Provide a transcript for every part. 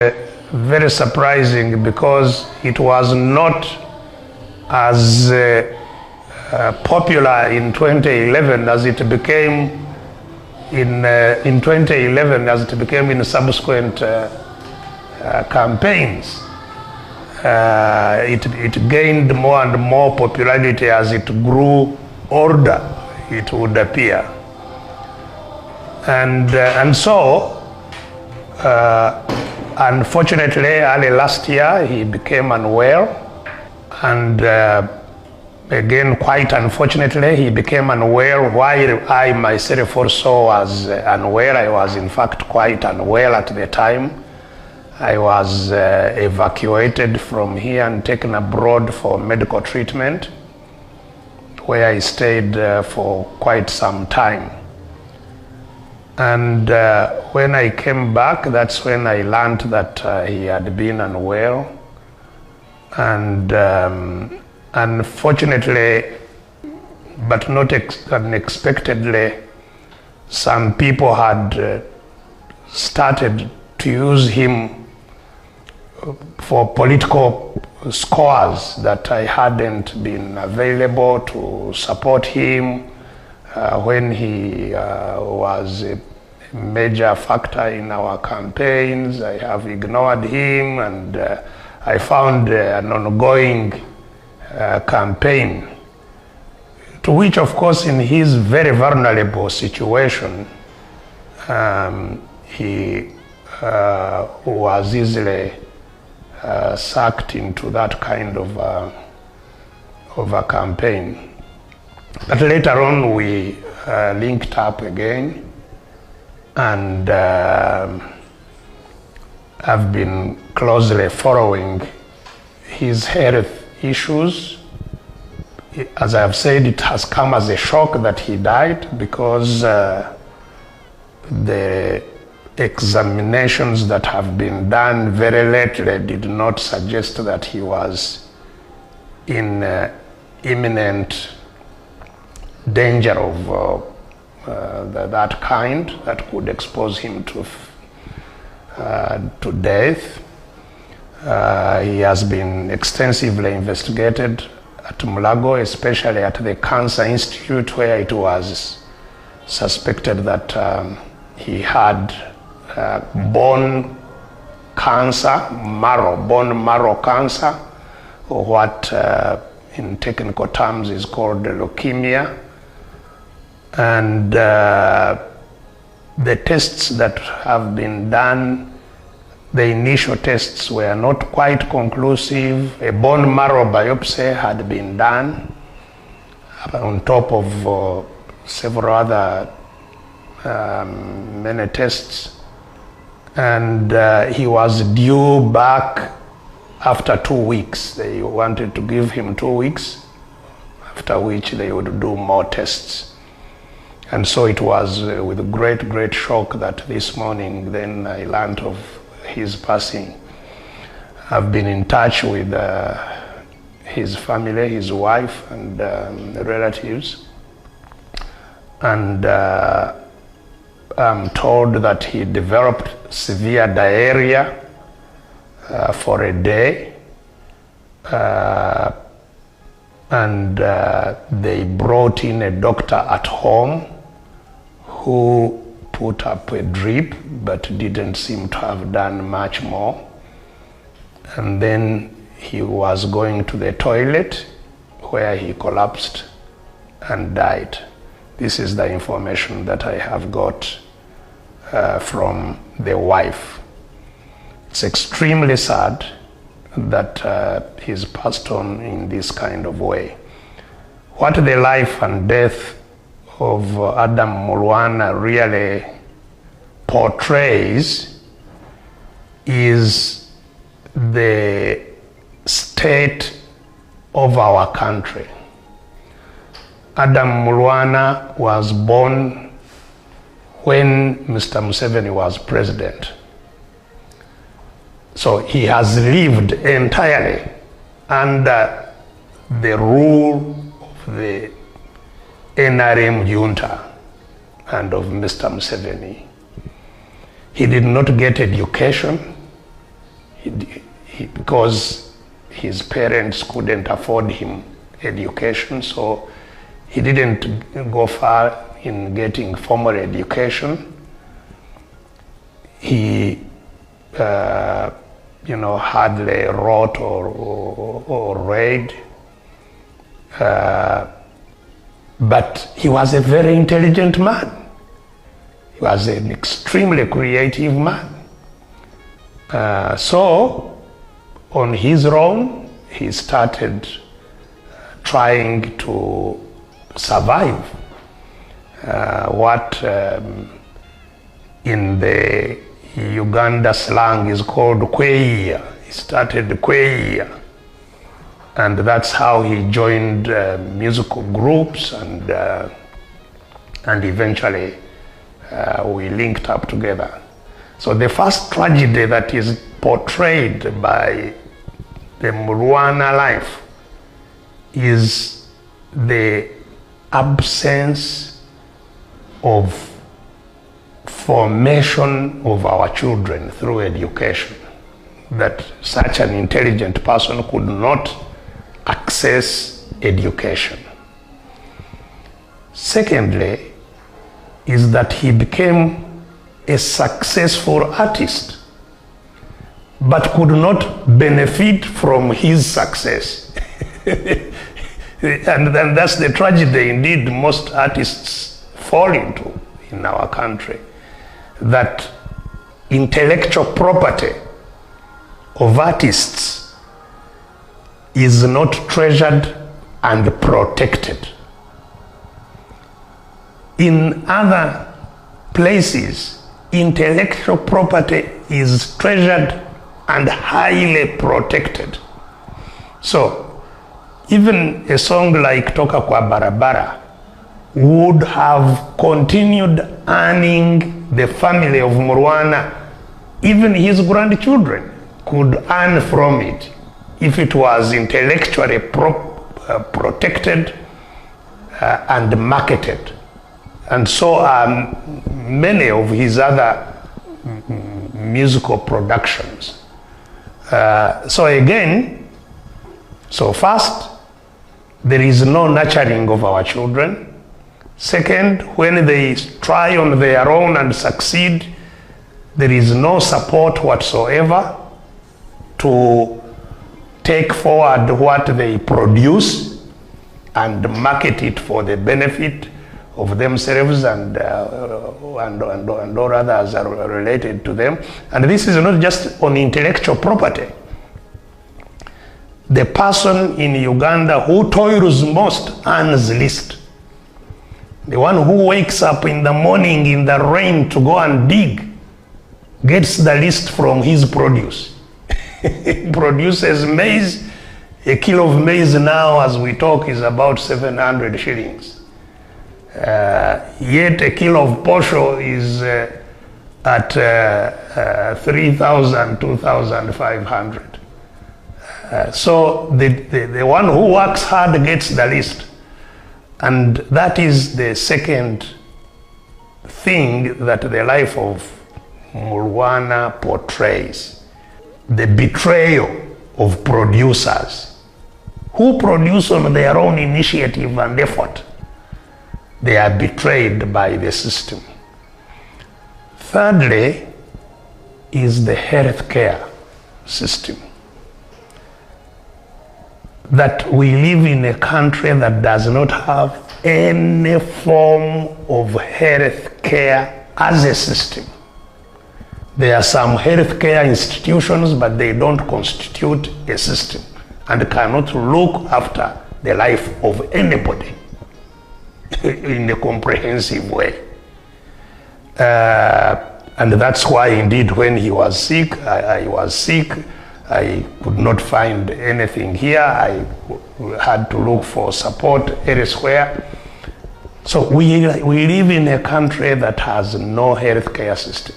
very surprising because it was not as popular in 2011 as it became in 2011 as it became in subsequent campaigns. It gained more and more popularity as it grew older, it would appear. And so, unfortunately, early last year, he became unwell. And again, quite unfortunately, he became unwell while I myself also was unwell. I was in fact quite unwell at the time. I was evacuated from here and taken abroad for medical treatment, where I stayed for quite some time. And when I came back, that's when I learned that he had been unwell. And unfortunately, but not unexpectedly, some people had started to use him for political scores, that I hadn't been available to support him when he was a major factor in our campaigns. I have ignored him, and I found an ongoing campaign, to which, of course, in his very vulnerable situation, he was easily sucked into that kind of a campaign. But later on, we linked up again, and I've been closely following his health issues. As I have said, it has come as a shock that he died, because the examinations that have been done very lately did not suggest that he was in imminent danger of that kind that could expose him to death. He has been extensively investigated at Mulago, especially at the Cancer Institute, where it was suspected that he had bone cancer, bone marrow cancer, or what in technical terms is called leukemia. And the tests that have been done, the initial tests were not quite conclusive. A bone marrow biopsy had been done on top of several other many tests. And he was due back after 2 weeks. They wanted to give him 2 weeks, after which they would do more tests. And so it was with great shock that this morning then I learned of his passing. I've been in touch with his family, his wife, and relatives. And I'm told that he developed severe diarrhea for a day, and they brought in a doctor at home who put up a drip but didn't seem to have done much more. And then he was going to the toilet, where he collapsed and died. This is the information that I have got from the wife. It's extremely sad that he's passed on in this kind of way. What the life and death of Adam Mulwana really portrays is the state of our country. Adam Mulwana was born when Mr. Museveni was president. So he has lived entirely under the rule of the NRM junta and of Mr. Museveni. He did not get education. because his parents couldn't afford him education, so he didn't go far in getting formal education. He hardly wrote or read, but he was a very intelligent man. He was an extremely creative man. So on his own, he started trying to survive what in the Uganda slang is called kweya. He started kweya, and that's how he joined musical groups, and eventually we linked up together. So the first tragedy that is portrayed by the Mulwana life is the absence of formation of our children through education, that such an intelligent person could not access education. Secondly, is that he became a successful artist, but could not benefit from his success. And then that's the tragedy indeed most artists fall into in our country, that intellectual property of artists is not treasured and protected. In other places, intellectual property is treasured and highly protected. So even a song like Toka Kwa Barabara would have continued earning the family of Mulwana. Even his grandchildren could earn from it if it was intellectually protected and marketed. And so are many of his other musical productions. So first, there is no nurturing of our children. Second, when they try on their own and succeed, there is no support whatsoever to take forward what they produce and market it for the benefit of themselves and all others are related to them. And this is not just on intellectual property. The person in Uganda who toils most earns least. The one who wakes up in the morning in the rain to go and dig gets the least from his produce. He produces maize. A kilo of maize now, as we talk, is about 700 shillings. Yet a kilo of posho is at 3,000, 2,500. So the one who works hard gets the least. And that is the second thing that the life of Mulwana portrays. The betrayal of producers who produce on their own initiative and effort. They are betrayed by the system. Thirdly is the healthcare system. That we live in a country that does not have any form of health care as a system. There are some healthcare institutions, but they don't constitute a system and cannot look after the life of anybody in a comprehensive way. And that's why indeed when he was sick, I was sick. I could not find anything here. I had to look for support elsewhere. So we live in a country that has no healthcare system.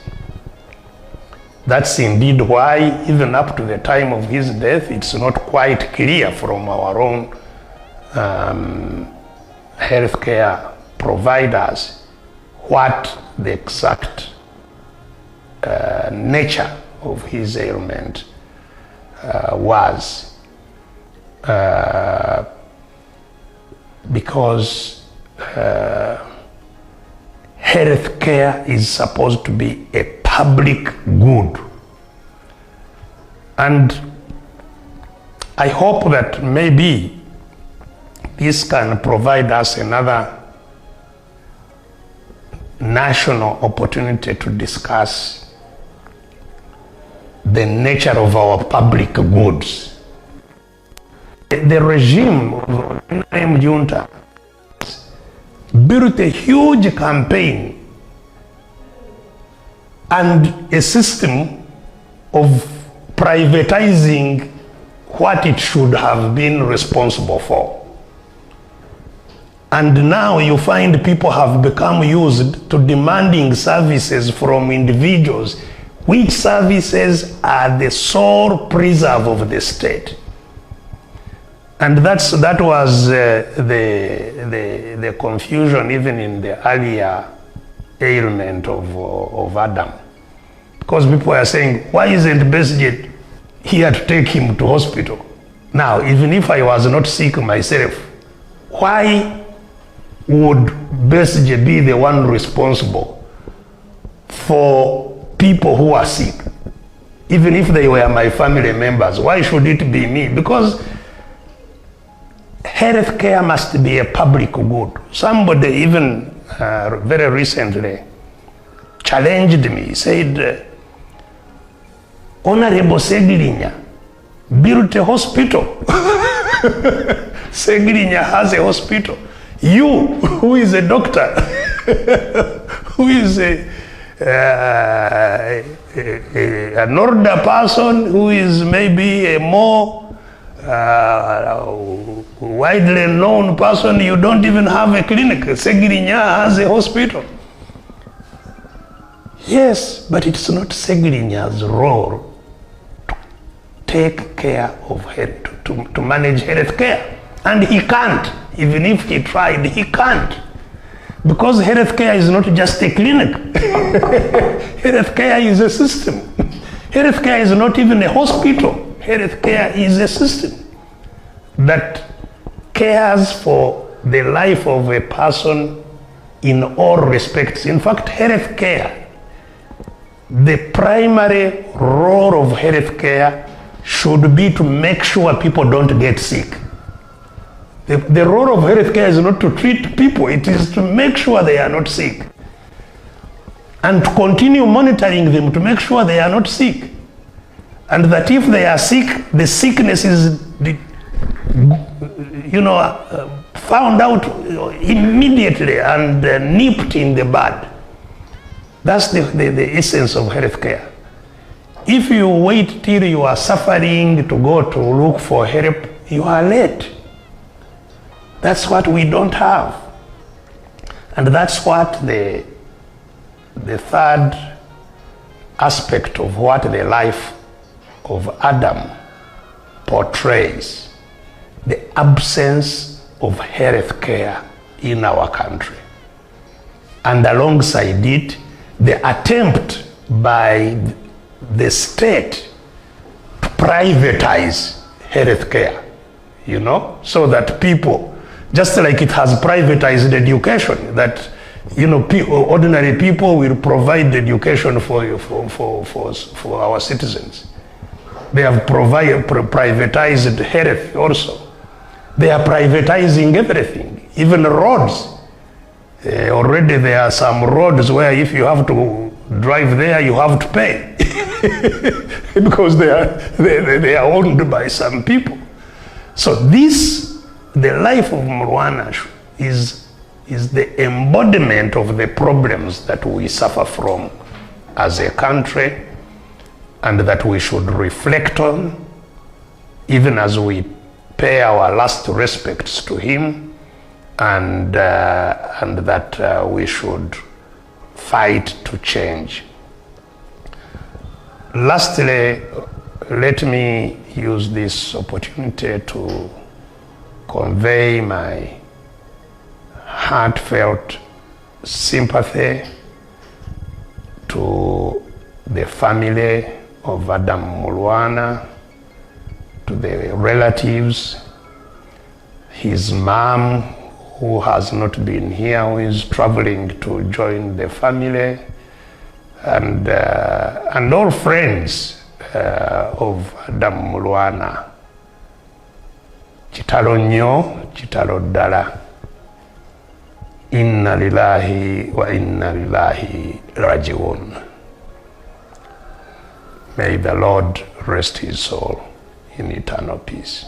That's indeed why, even up to the time of his death, it's not quite clear from our own healthcare providers what the exact nature of his ailment was. Because health care is supposed to be a public good. And I hope that maybe this can provide us another national opportunity to discuss the nature of our public goods. The regime of the junta built a huge campaign and a system of privatizing what it should have been responsible for. And now you find people have become used to demanding services from individuals, which services are the sole preserve of the state. And that was the confusion even in the earlier ailment of Adam. Because people are saying, why isn't Besigye here to take him to hospital? Now, even if I was not sick myself, why would Besigye be the one responsible for people who are sick? Even if they were my family members, why should it be me? Because health care must be a public good. Somebody even very recently challenged me, said, Honorable Segirinya built a hospital. Segirinya has a hospital. You, who is a doctor, who is an older person, who is maybe a more widely known person, you don't even have a clinic. Segirinya has a hospital. Yes, but it's not Segirinya's role to take care of health, to manage health care. And he can't. Even if he tried, he can't. Because health care is not just a clinic. Health care is a system. Health care is not even a hospital. Health care is a system that cares for the life of a person in all respects. In fact, health care, the primary role of health care should be to make sure people don't get sick. The role of health care is not to treat people, it is to make sure they are not sick. And to continue monitoring them to make sure they are not sick. And that if they are sick, the sickness is, found out immediately and nipped in the bud. That's the essence of health care. If you wait till you are suffering to go to look for help, you are late. That's what we don't have. And that's what the third aspect of what the life of Adam portrays, the absence of health care in our country. And alongside it, the attempt by the state to privatize health care, so that people, just like it has privatized education, that ordinary people will provide education for our citizens. They have privatized health also. They are privatizing everything, even roads. Already there are some roads where if you have to drive there, you have to pay because they are owned by some people. So the life of Mulwana is the embodiment of the problems that we suffer from as a country, and that we should reflect on even as we pay our last respects to him, and that we should fight to change. Lastly, let me use this opportunity to convey my heartfelt sympathy to the family of Adam Mulwana, the relatives, his mom, who has not been here, who is traveling to join the family, and all friends of Adam Mulwana. Kitalo nnyo, kitalo ddala. Inna lillahi wa inna lillahi rajiun. May the Lord rest his soul in eternal peace.